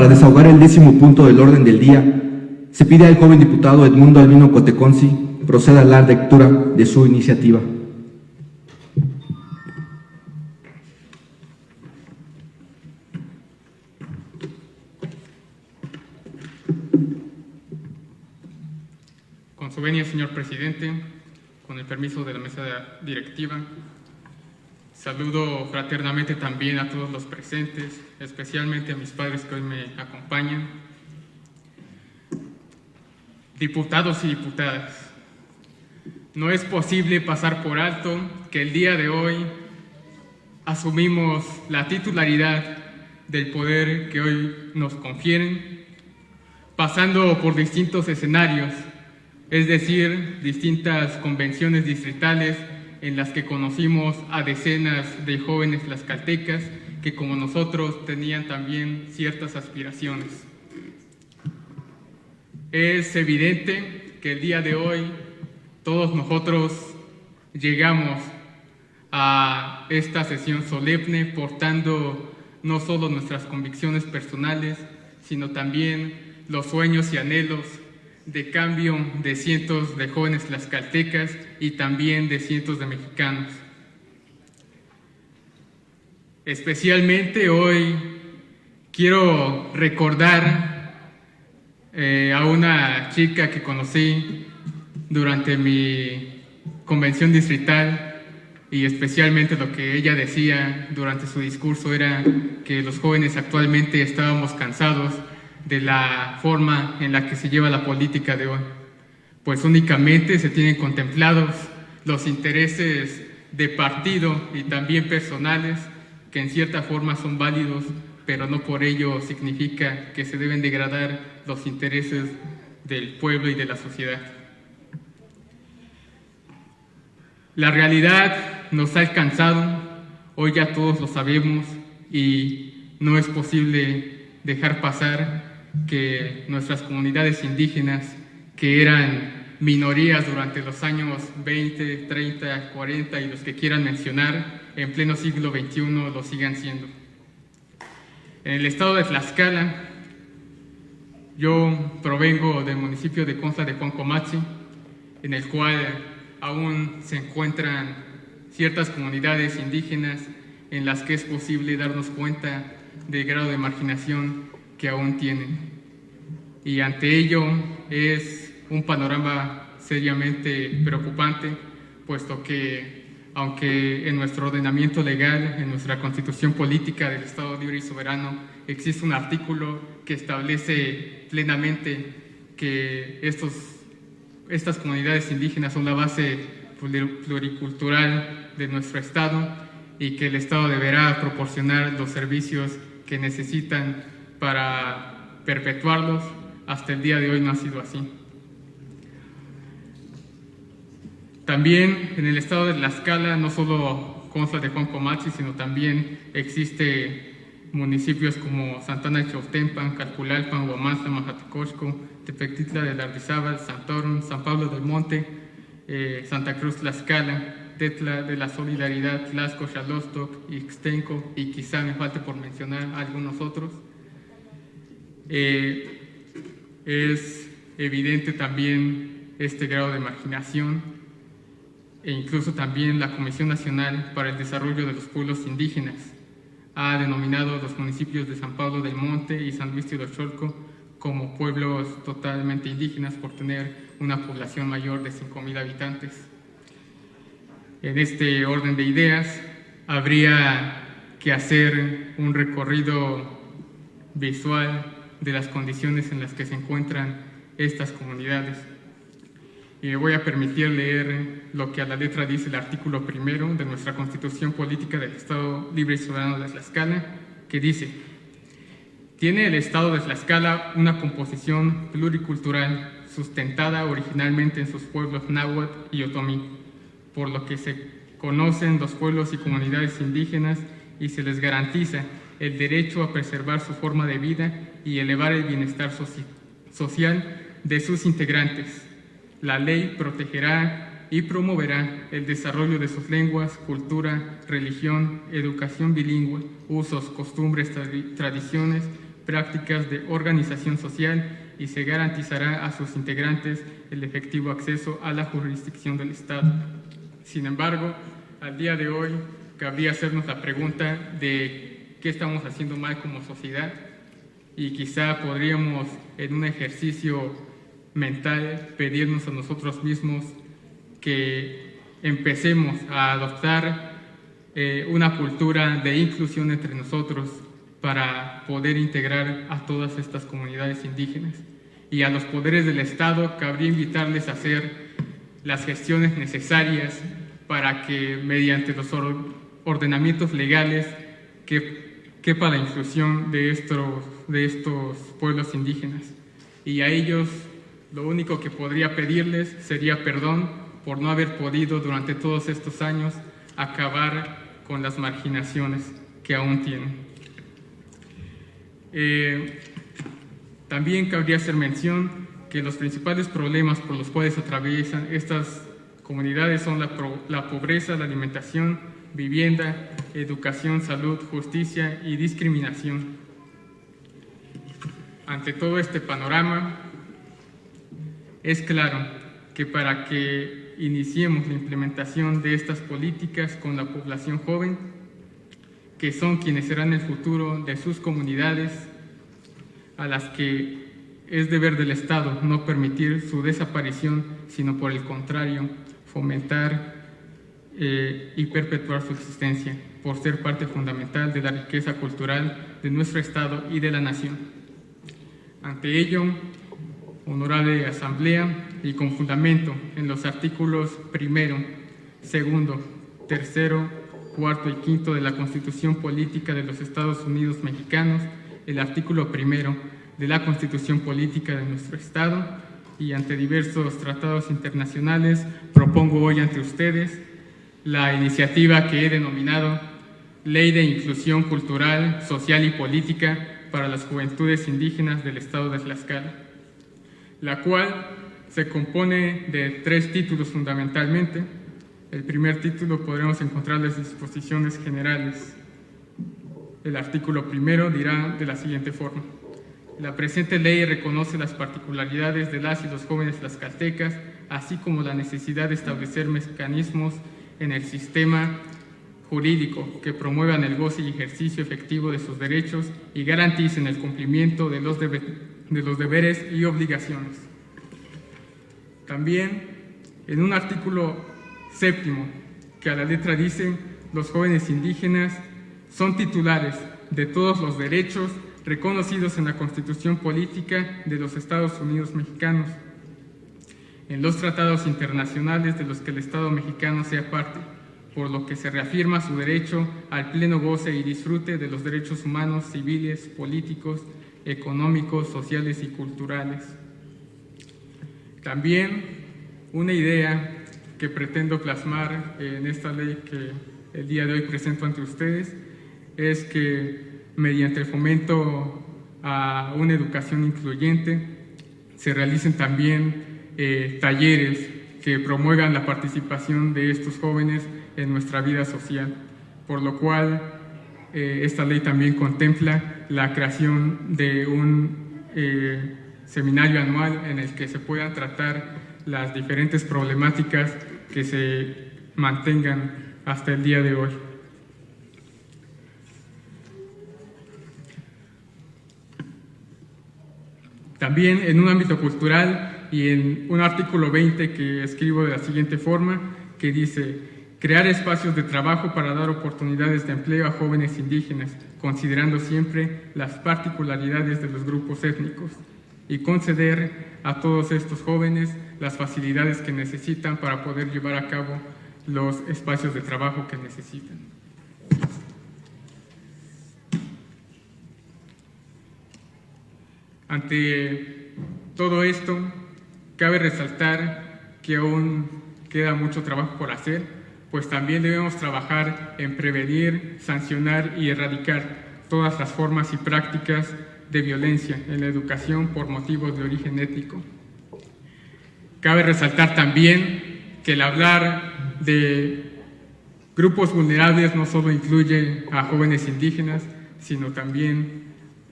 para desahogar el 10º punto del orden del día, se pide al joven diputado Edmundo Albino Coteconzi proceda a la lectura de su iniciativa. Con su venia, señor presidente, con el permiso de la mesa directiva, saludo fraternamente también a todos los presentes, especialmente a mis padres que hoy me acompañan. Diputados y diputadas, no es posible pasar por alto que el día de hoy asumimos la titularidad del poder que hoy nos confieren, pasando por distintos escenarios, es decir, distintas convenciones distritales en las que conocimos a decenas de jóvenes tlaxcaltecas que, como nosotros, tenían también ciertas aspiraciones. Es evidente que el día de hoy todos nosotros llegamos a esta sesión solemne portando no solo nuestras convicciones personales, sino también los sueños y anhelos de cambio de cientos de jóvenes tlaxcaltecas y también de cientos de mexicanos. Especialmente hoy quiero recordar a una chica que conocí durante mi convención distrital, y especialmente lo que ella decía durante su discurso era que los jóvenes actualmente estábamos cansados de la forma en la que se lleva la política de hoy, pues únicamente se tienen contemplados los intereses de partido y también personales, que en cierta forma son válidos, pero no por ello significa que se deben degradar los intereses del pueblo y de la sociedad. La realidad nos ha alcanzado, hoy ya todos lo sabemos, y no es posible dejar pasar que nuestras comunidades indígenas, que eran minorías durante los años 20, 30, 40 y los que quieran mencionar, en pleno siglo XXI lo sigan siendo. En el estado de Tlaxcala, yo provengo del municipio de Consta de Juancomatzi, en el cual aún se encuentran ciertas comunidades indígenas en las que es posible darnos cuenta del grado de marginación que aún tienen. Y ante ello es un panorama seriamente preocupante, puesto que aunque en nuestro ordenamiento legal, en nuestra Constitución Política del Estado Libre y Soberano, existe un artículo que establece plenamente que estas comunidades indígenas son la base pluricultural de nuestro Estado y que el Estado deberá proporcionar los servicios que necesitan para perpetuarlos, hasta el día de hoy no ha sido así. También en el estado de Tlaxcala no solo consta de Juancomatzi, sino también existe municipios como Santana de Chautempan, Calpulalpan, Huamantla, Majatecosco, Tepectitla de Lardizábal, Santorum, San Pablo del Monte, Santa Cruz Tlaxcala, Tetla de la Solidaridad, Tlaxco, Xalostoc, Ixtenco y quizá me falte por mencionar algunos otros. Es evidente también este grado de marginación e incluso también la Comisión Nacional para el Desarrollo de los Pueblos Indígenas ha denominado a los municipios de San Pablo del Monte y San Luis Teolocholco como pueblos totalmente indígenas por tener una población mayor de 5,000 habitantes. En este orden de ideas, habría que hacer un recorrido visual de las condiciones en las que se encuentran estas comunidades. Y me voy a permitir leer lo que a la letra dice el artículo 1 de nuestra Constitución Política del Estado Libre y Soberano de Tlaxcala, que dice: tiene el Estado de Tlaxcala una composición pluricultural sustentada originalmente en sus pueblos náhuatl y otomí, por lo que se conocen los pueblos y comunidades indígenas y se les garantiza el derecho a preservar su forma de vida y elevar el bienestar social de sus integrantes. La ley protegerá y promoverá el desarrollo de sus lenguas, cultura, religión, educación bilingüe, usos, costumbres, tradiciones, prácticas de organización social y se garantizará a sus integrantes el efectivo acceso a la jurisdicción del Estado. Sin embargo, al día de hoy, cabría hacernos la pregunta de qué estamos haciendo mal como sociedad y quizá podríamos, en un ejercicio mental, pedirnos a nosotros mismos que empecemos a adoptar una cultura de inclusión entre nosotros para poder integrar a todas estas comunidades indígenas. Y a los poderes del Estado cabría invitarles a hacer las gestiones necesarias para que mediante los ordenamientos legales quepa la inclusión de estos pueblos indígenas. Y a ellos lo único que podría pedirles sería perdón por no haber podido durante todos estos años acabar con las marginaciones que aún tienen. También cabría hacer mención que los principales problemas por los cuales atraviesan estas comunidades son la pobreza, la alimentación, vivienda, educación, salud, justicia y discriminación. Ante todo este panorama, es claro que para que iniciemos la implementación de estas políticas con la población joven, que son quienes serán el futuro de sus comunidades, a las que es deber del Estado no permitir su desaparición, sino por el contrario, fomentar y perpetuar su existencia, por ser parte fundamental de la riqueza cultural de nuestro Estado y de la nación. Ante ello, honorable Asamblea, y con fundamento en los artículos 1, 2, 3, 4 y 5 de la Constitución Política de los Estados Unidos Mexicanos, el artículo 1 de la Constitución Política de nuestro Estado y ante diversos tratados internacionales, propongo hoy ante ustedes la iniciativa que he denominado Ley de Inclusión Cultural, Social y Política para las Juventudes Indígenas del Estado de Tlaxcala, la cual se compone de 3 títulos fundamentalmente. El primer título podremos encontrar las disposiciones generales. El artículo 1 dirá de la siguiente forma: la presente ley reconoce las particularidades de las y los jóvenes tlaxcaltecas, así como la necesidad de establecer mecanismos en el sistema jurídico que promuevan el goce y ejercicio efectivo de sus derechos y garanticen el cumplimiento de los deberes y obligaciones. También, en un artículo 7, que a la letra dice: los jóvenes indígenas son titulares de todos los derechos reconocidos en la Constitución Política de los Estados Unidos Mexicanos, en los tratados internacionales de los que el Estado mexicano sea parte, por lo que se reafirma su derecho al pleno goce y disfrute de los derechos humanos, civiles, políticos, económicos, sociales y culturales. También una idea que pretendo plasmar en esta ley que el día de hoy presento ante ustedes es que mediante el fomento a una educación incluyente se realicen también talleres que promuevan la participación de estos jóvenes en nuestra vida social, por lo cual esta ley también contempla la creación de un seminario anual en el que se puedan tratar las diferentes problemáticas que se mantengan hasta el día de hoy. También en un ámbito cultural y en un artículo 20 que escribo de la siguiente forma, que dice: crear espacios de trabajo para dar oportunidades de empleo a jóvenes indígenas, considerando siempre las particularidades de los grupos étnicos, y conceder a todos estos jóvenes las facilidades que necesitan para poder llevar a cabo los espacios de trabajo que necesitan. Ante todo esto, cabe resaltar que aún queda mucho trabajo por hacer, pues también debemos trabajar en prevenir, sancionar y erradicar todas las formas y prácticas de violencia en la educación por motivos de origen étnico. Cabe resaltar también que el hablar de grupos vulnerables no solo incluye a jóvenes indígenas, sino también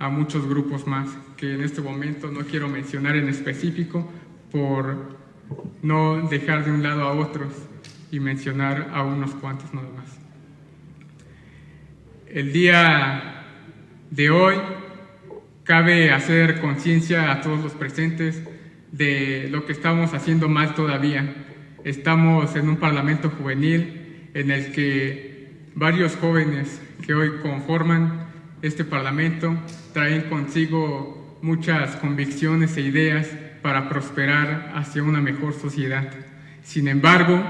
a muchos grupos más que en este momento no quiero mencionar en específico por no dejar de un lado a otros y mencionar a unos cuantos nada más. El día de hoy cabe hacer conciencia a todos los presentes de lo que estamos haciendo mal todavía. Estamos en un parlamento juvenil en el que varios jóvenes que hoy conforman este parlamento traen consigo muchas convicciones e ideas para prosperar hacia una mejor sociedad. Sin embargo,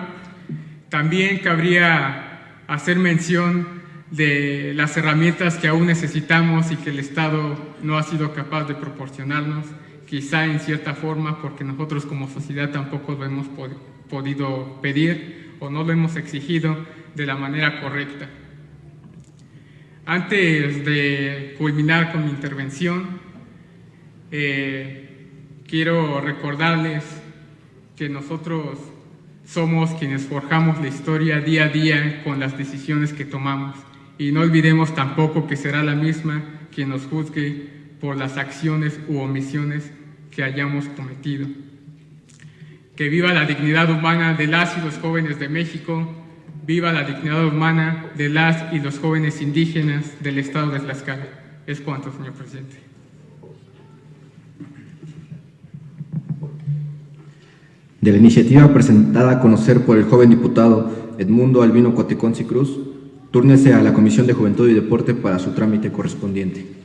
también cabría hacer mención de las herramientas que aún necesitamos y que el Estado no ha sido capaz de proporcionarnos, quizá en cierta forma porque nosotros como sociedad tampoco lo hemos podido pedir o no lo hemos exigido de la manera correcta. Antes de culminar con mi intervención, quiero recordarles que nosotros somos quienes forjamos la historia día a día con las decisiones que tomamos. Y no olvidemos tampoco que será la misma quien nos juzgue por las acciones u omisiones que hayamos cometido. Que viva la dignidad humana de las y los jóvenes de México, viva la dignidad humana de las y los jóvenes indígenas del estado de Tlaxcala. Es cuanto, señor presidente. De la iniciativa presentada a conocer por el joven diputado Edmundo Albino Coteconzi Cruz, túrnese a la Comisión de Juventud y Deporte para su trámite correspondiente.